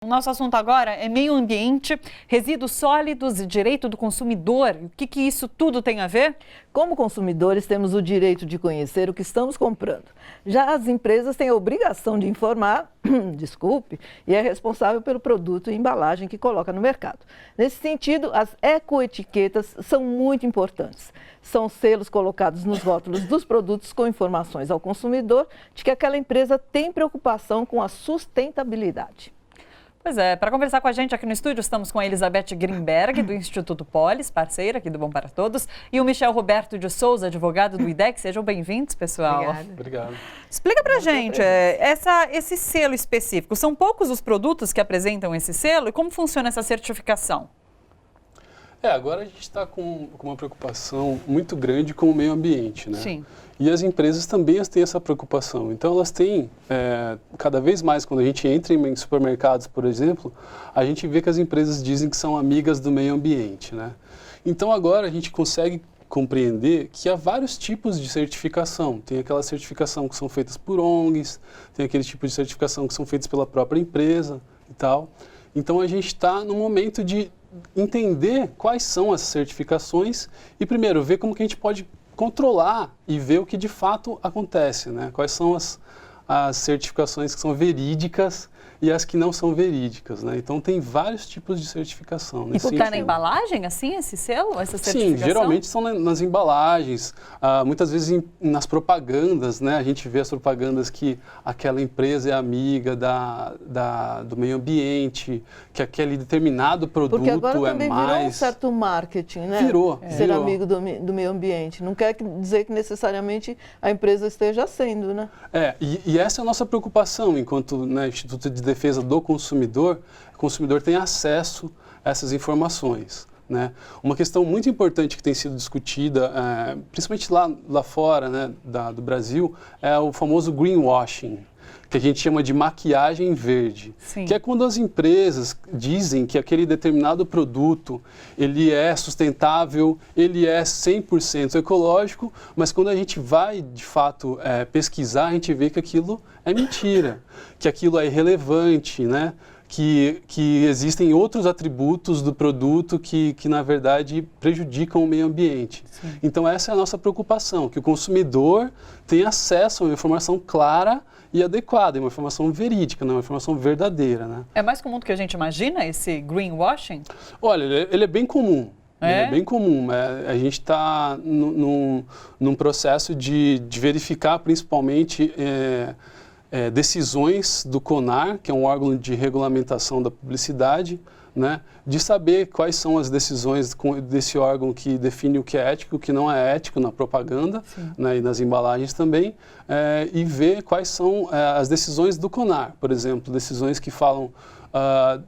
O nosso assunto agora é meio ambiente, resíduos sólidos e direito do consumidor. O que isso tudo tem a ver? Como consumidores, temos o direito de conhecer o que estamos comprando. Já as empresas têm a obrigação de informar, e é responsável pelo produto e embalagem que coloca no mercado. Nesse sentido, as ecoetiquetas são muito importantes. São selos colocados nos rótulos dos produtos com informações ao consumidor de que aquela empresa tem preocupação com a sustentabilidade. Pois é, para conversar com a gente aqui no estúdio, estamos com a Elizabeth Grimberg, do Instituto Polis, parceira aqui do Bom para Todos, e o Michel Roberto de Souza, advogado do IDEC. Sejam bem-vindos, pessoal. Obrigado. Explica pra gente, esse selo específico, são poucos os produtos que apresentam esse selo e como funciona essa certificação? Agora a gente está com uma preocupação muito grande com o meio ambiente, né? Sim. E as empresas também têm essa preocupação. Então elas têm, cada vez mais, quando a gente entra em supermercados, por exemplo, a gente vê que as empresas dizem que são amigas do meio ambiente, né? Então agora a gente consegue compreender que há vários tipos de certificação. Tem aquela certificação que são feitas por ONGs, tem aquele tipo de certificação que são feitas pela própria empresa e tal. Então a gente está no momento de entender quais são as certificações e, primeiro, ver como que a gente pode controlar e ver o que de fato acontece, né? Quais são as certificações que são verídicas e as que não são verídicas, né? Então, tem vários tipos de certificação. E está na embalagem, assim, esse selo, essa certificação? Sim, geralmente são nas embalagens, muitas vezes nas propagandas, né? A gente vê as propagandas que aquela empresa é amiga do meio ambiente, que aquele determinado produto Porque agora é também mais... virou um certo marketing, né? Ser amigo do meio ambiente. Não quer dizer que necessariamente a empresa esteja sendo, né? E essa é a nossa preocupação enquanto, né, Instituto de Defesa do Consumidor. O consumidor tem acesso a essas informações, né? Uma questão muito importante que tem sido discutida, principalmente lá fora, né, do Brasil, é o famoso greenwashing, que a gente chama de maquiagem verde. Sim. Que é quando as empresas dizem que aquele determinado produto, ele é sustentável, ele é 100% ecológico, mas quando a gente vai, de fato, pesquisar, a gente vê que aquilo é mentira, que aquilo é irrelevante, né? Que existem outros atributos do produto que, na verdade, prejudicam o meio ambiente. Sim. Então, essa é a nossa preocupação, que o consumidor tenha acesso a uma informação clara e adequada, uma informação verídica, não uma informação verdadeira, né? É mais comum do que a gente imagina, esse greenwashing? Olha, ele é bem comum. É? Ele é bem comum. A gente está num processo de verificar, principalmente, decisões do CONAR, que é um órgão de regulamentação da publicidade, né, de saber quais são as decisões desse órgão que define o que é ético e o que não é ético na propaganda, né, e nas embalagens também, e ver quais são as decisões do CONAR, por exemplo, decisões que falam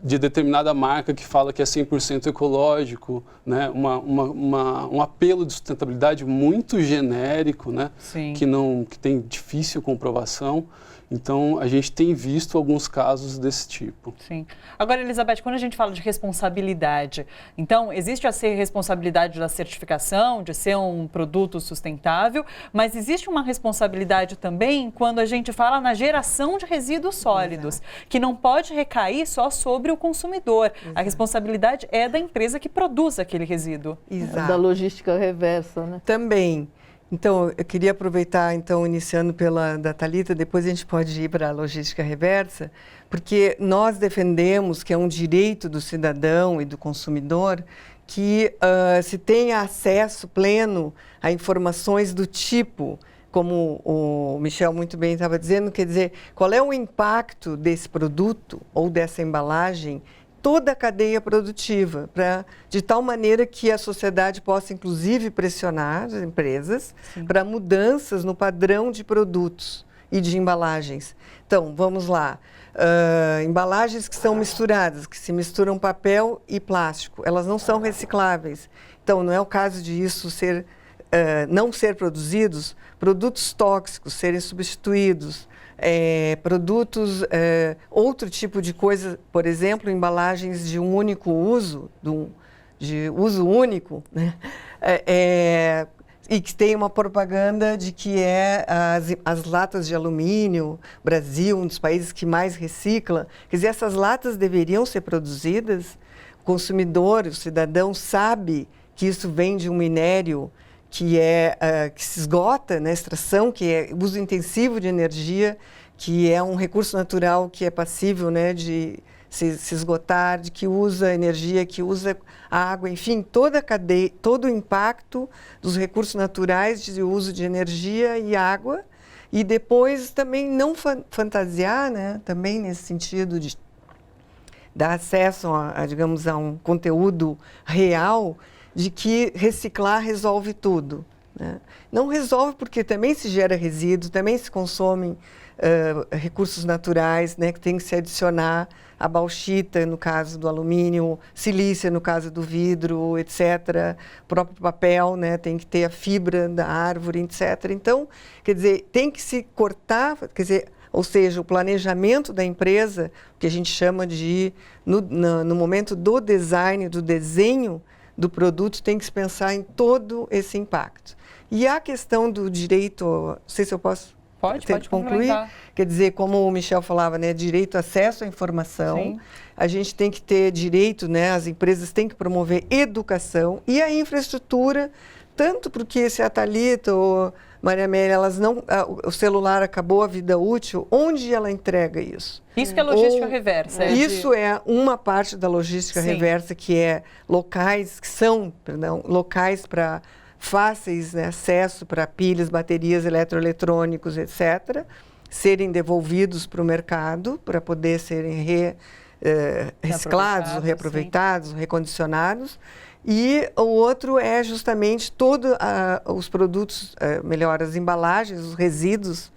de determinada marca que fala que é 100% ecológico, né, um apelo de sustentabilidade muito genérico, né, que tem difícil comprovação. Então, a gente tem visto alguns casos desse tipo. Sim. Agora, Elizabeth, quando a gente fala de responsabilidade, então, existe a responsabilidade da certificação, de ser um produto sustentável, mas existe uma responsabilidade também quando a gente fala na geração de resíduos sólidos, Exato. Que não pode recair só sobre o consumidor. Exato. A responsabilidade é da empresa que produz aquele resíduo. Exato. Da logística reversa, né? Também. Então, eu queria aproveitar, iniciando da Thalita, depois a gente pode ir para a logística reversa, porque nós defendemos que é um direito do cidadão e do consumidor que se tenha acesso pleno a informações do tipo, como o Michel muito bem estava dizendo, quer dizer, qual é o impacto desse produto ou dessa embalagem toda a cadeia produtiva, de tal maneira que a sociedade possa, inclusive, pressionar as empresas para mudanças no padrão de produtos e de embalagens. Então, vamos lá. Embalagens que são misturadas, que se misturam papel e plástico, elas não são recicláveis. Então, não é o caso de isso não ser produzidos, produtos tóxicos serem substituídos, produtos, outro tipo de coisa, por exemplo, embalagens de um único uso, de uso único, né? e que tem uma propaganda de que as latas de alumínio, Brasil, um dos países que mais recicla. Quer dizer, essas latas deveriam ser produzidas, o consumidor, o cidadão sabe que isso vem de um minério que se esgota na extração, que é uso intensivo de energia, que é um recurso natural que é passível, né, de se esgotar, de que usa energia, que usa água, enfim, toda a cadeia, todo o impacto dos recursos naturais de uso de energia e água. E depois também não fantasiar, né, também nesse sentido de dar acesso digamos, a um conteúdo real de que reciclar resolve tudo, né? Não resolve porque também se gera resíduo, também se consomem recursos naturais, né, que tem que se adicionar a bauxita, no caso do alumínio, silícia, no caso do vidro, etc. O próprio papel, né, tem que ter a fibra da árvore, etc. Então, quer dizer, tem que se cortar, quer dizer, ou seja, o planejamento da empresa, que a gente chama de, no momento do design, do desenho do produto, tem que se pensar em todo esse impacto. E a questão do direito, não sei se eu posso... Pode concluir. Quer dizer, como o Michel falava, né, direito ao acesso à informação. Sim. A gente tem que ter direito, né, as empresas têm que promover educação e a infraestrutura, tanto porque se a Thalita ou Maria Amélia, o celular acabou a vida útil, onde ela entrega isso? Isso que é logística reversa. Isso é uma parte da logística Sim. reversa, que é locais para fáceis, né, acesso para pilhas, baterias, eletroeletrônicos, etc., serem devolvidos para o mercado para poder serem reciclados, reaproveitados, recondicionados. E o outro é justamente todos os produtos, melhor, as embalagens, os resíduos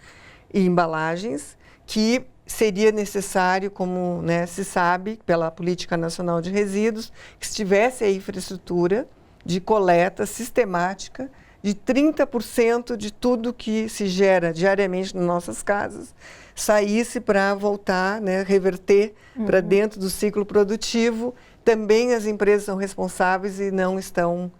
e embalagens, que seria necessário, como, né, se sabe, pela Política Nacional de Resíduos, que se tivesse a infraestrutura de coleta sistemática de 30% de tudo que se gera diariamente nas nossas casas, saísse para voltar, né, reverter para dentro do ciclo produtivo. Também as empresas são responsáveis e não estão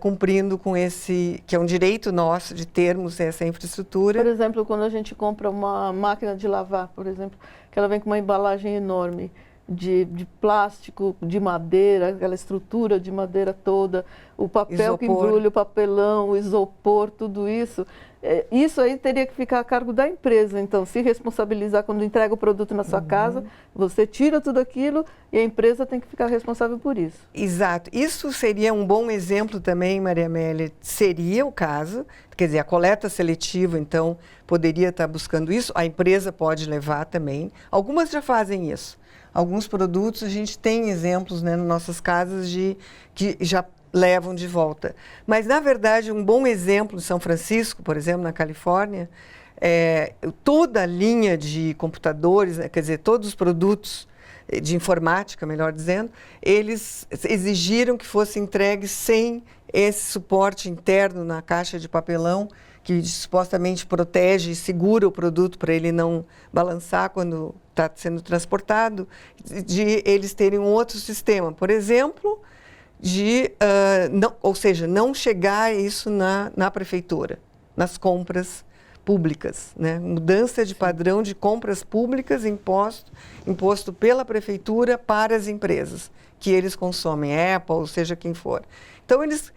cumprindo com esse, que é um direito nosso de termos essa infraestrutura. Por exemplo, quando a gente compra uma máquina de lavar, por exemplo, que ela vem com uma embalagem enorme, de plástico, de madeira, aquela estrutura de madeira toda, o papel que embrulha, o papelão, o isopor, tudo isso. Isso aí teria que ficar a cargo da empresa, então, se responsabilizar quando entrega o produto na sua casa, você tira tudo aquilo e a empresa tem que ficar responsável por isso. Exato. Isso seria um bom exemplo também, Maria Amélia, seria o caso, quer dizer, a coleta seletiva, então, poderia estar buscando isso, a empresa pode levar também. Algumas já fazem isso. Alguns produtos, a gente tem exemplos, né, nas nossas casas que já levam de volta. Mas, na verdade, um bom exemplo de São Francisco, por exemplo, na Califórnia, toda a linha de computadores, né, quer dizer, todos os produtos de informática, melhor dizendo, eles exigiram que fosse entregue sem esse suporte interno na caixa de papelão, que supostamente protege e segura o produto para ele não balançar quando está sendo transportado, de eles terem um outro sistema, por exemplo, ou seja, não chegar isso na prefeitura, nas compras públicas, né? Mudança de padrão de compras públicas imposto pela prefeitura para as empresas que eles consomem, Apple, seja quem for. Então, eles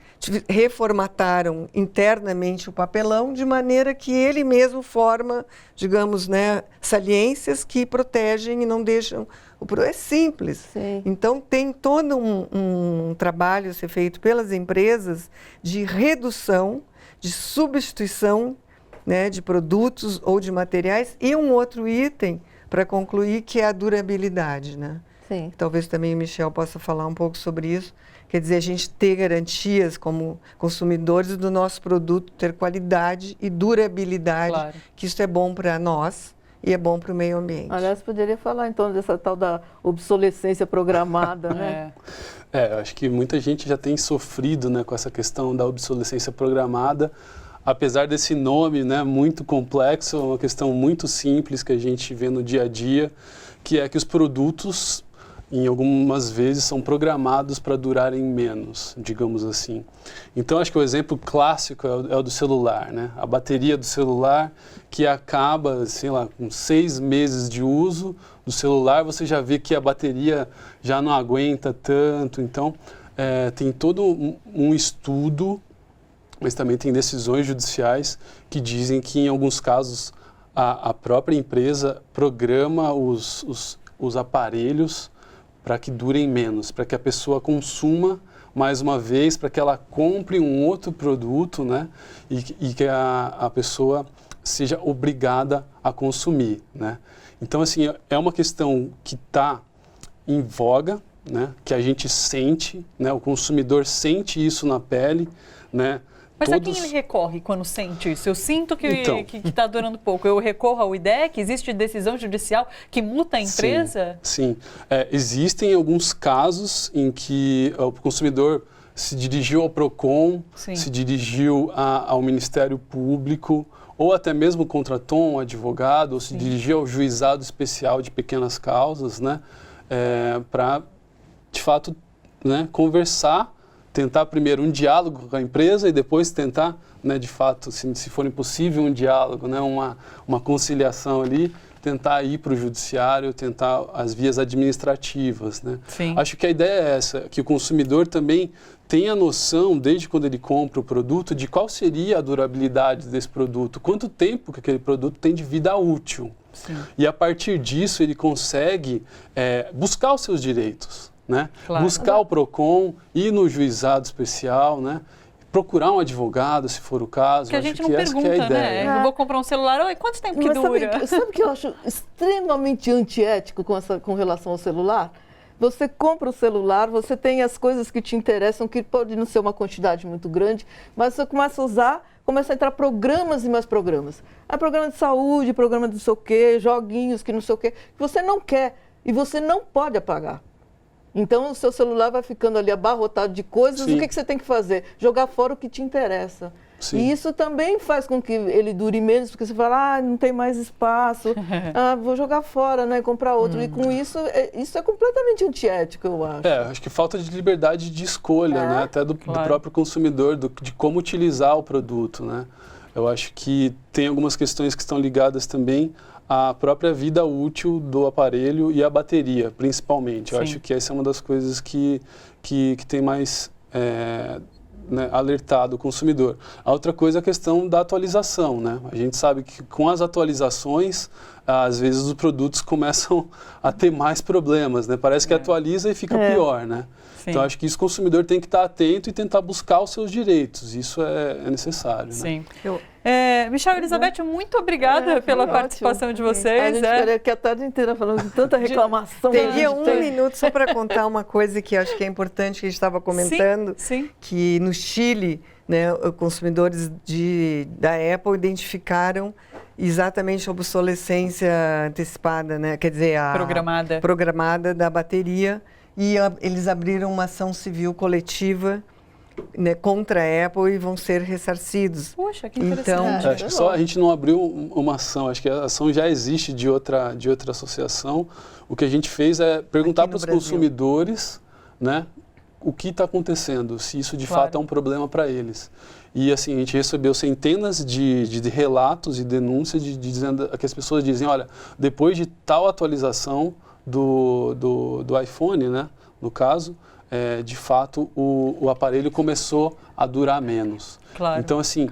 reformataram internamente o papelão de maneira que ele mesmo forma, digamos, né, saliências que protegem e não deixam o produto. É simples. Sim. Então, tem todo um trabalho a ser feito pelas empresas de redução, de substituição, né, de produtos ou de materiais, e um outro item para concluir, que é a durabilidade, né? Sim. Talvez também o Michel possa falar um pouco sobre isso. Quer dizer, a gente ter garantias como consumidores do nosso produto, ter qualidade e durabilidade, Claro. que isso é bom para nós e é bom para o meio ambiente. Aliás, poderia falar então dessa tal da obsolescência programada, né? Eu acho que muita gente já tem sofrido, né, com essa questão da obsolescência programada, apesar desse nome, né, muito complexo, é uma questão muito simples que a gente vê no dia a dia, que é que os produtos em algumas vezes são programados para durarem menos, digamos assim. Então, acho que o exemplo clássico é o do celular, né? A bateria do celular que acaba, sei lá, com 6 meses de uso do celular, você já vê que a bateria já não aguenta tanto. Então, tem todo um estudo, mas também tem decisões judiciais que dizem que, em alguns casos, a própria empresa programa os aparelhos para que durem menos, para que a pessoa consuma mais uma vez, para que ela compre um outro produto, né? E que a pessoa seja obrigada a consumir, né? Então, assim, é uma questão que está em voga, né? Que a gente sente, né? O consumidor sente isso na pele, né? Mas a quem ele recorre quando sente isso? Eu sinto que Então, está durando pouco. Eu recorro ao IDEC? Existe decisão judicial que multa a empresa? Sim. Existem alguns casos em que o consumidor se dirigiu ao PROCON, Sim. se dirigiu ao Ministério Público, ou até mesmo contratou um advogado, ou se dirigiu ao Juizado Especial de Pequenas Causas, né? Para, de fato, né, conversar, tentar primeiro um diálogo com a empresa e depois tentar, né, de fato, se for impossível um diálogo, né, uma conciliação ali, tentar ir para o judiciário, tentar as vias administrativas, né? Sim. Acho que a ideia é essa, que o consumidor também tenha noção, desde quando ele compra o produto, de qual seria a durabilidade desse produto, quanto tempo que aquele produto tem de vida útil. Sim. E a partir disso ele consegue buscar os seus direitos. Né? Claro. Buscar o PROCON, ir no juizado especial, né? Procurar um advogado, se for o caso. Que a gente acho não que essa que é a pergunta, ideia. né? Eu vou comprar um celular, oi, quanto tempo que Mas dura? sabe o que eu acho extremamente antiético com relação ao celular? Você compra o celular, você tem as coisas que te interessam, que pode não ser uma quantidade muito grande, mas você começa a usar, começa a entrar programas e mais programas. Programa de saúde, programa de não sei o quê, joguinhos que não sei o quê, que você não quer e você não pode apagar. Então, o seu celular vai ficando ali abarrotado de coisas. Sim. O que você tem que fazer? Jogar fora o que te interessa. Sim. E isso também faz com que ele dure menos, porque você fala, não tem mais espaço, vou jogar fora, né, comprar outro. E com isso, isso é completamente antiético, eu acho. Acho que falta de liberdade de escolha, né? Até do próprio consumidor, de como utilizar o produto, né? Eu acho que tem algumas questões que estão ligadas também a própria vida útil do aparelho e a bateria, principalmente. Eu acho que essa é uma das coisas que tem mais né, alertado o consumidor. A outra coisa é a questão da atualização, né? A gente sabe que com as atualizações, às vezes os produtos começam a ter mais problemas, né? Parece que atualiza e fica pior, né? Sim. Então, acho que isso o consumidor tem que estar atento e tentar buscar os seus direitos. Isso é necessário. Sim. Né? Michel e Elizabeth, muito obrigada pela participação de vocês. A gente ficaria aqui a tarde inteira falando de tanta reclamação. Teria um minuto só para contar uma coisa que acho que é importante, que a gente estava comentando, que no Chile, né, os consumidores da Apple identificaram exatamente a obsolescência antecipada, né, quer dizer, a programada da bateria, e eles abriram uma ação civil coletiva, né, contra a Apple e vão ser ressarcidos. Poxa, que interessante. Então, acho que só a gente não abriu uma ação, acho que a ação já existe de outra associação. O que a gente fez é perguntar para os consumidores, né, o que está acontecendo, se isso de fato é um problema para eles. E assim, a gente recebeu centenas de relatos e denúncias dizendo que as pessoas dizem, olha, depois de tal atualização do iPhone, né, no caso, de fato o aparelho começou a durar menos. Claro. Então, assim,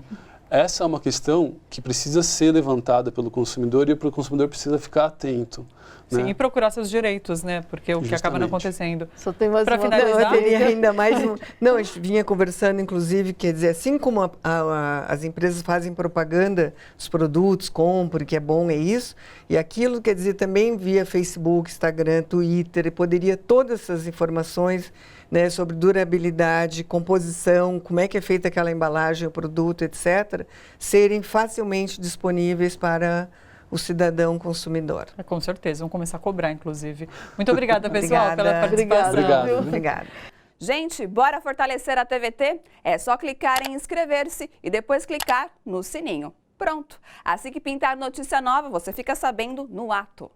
essa é uma questão que precisa ser levantada pelo consumidor e o consumidor precisa ficar atento. Sim, né? E procurar seus direitos, né? Porque o que acaba não acontecendo. Só tem mais pra uma finalizar. Eu teria ainda mais Não, a gente vinha conversando, inclusive, quer dizer, assim como as empresas fazem propaganda, os produtos, compre, que é bom, é isso, e aquilo, quer dizer, também via Facebook, Instagram, Twitter, e poderia todas essas informações, né, sobre durabilidade, composição, como é que é feita aquela embalagem, o produto, etc., serem facilmente disponíveis para o cidadão consumidor. Com certeza, vamos começar a cobrar, inclusive. Muito obrigada, pessoal, pela participação. Obrigado. Gente, bora fortalecer a TVT? É só clicar em inscrever-se e depois clicar no sininho. Pronto! Assim que pintar notícia nova, você fica sabendo no ato.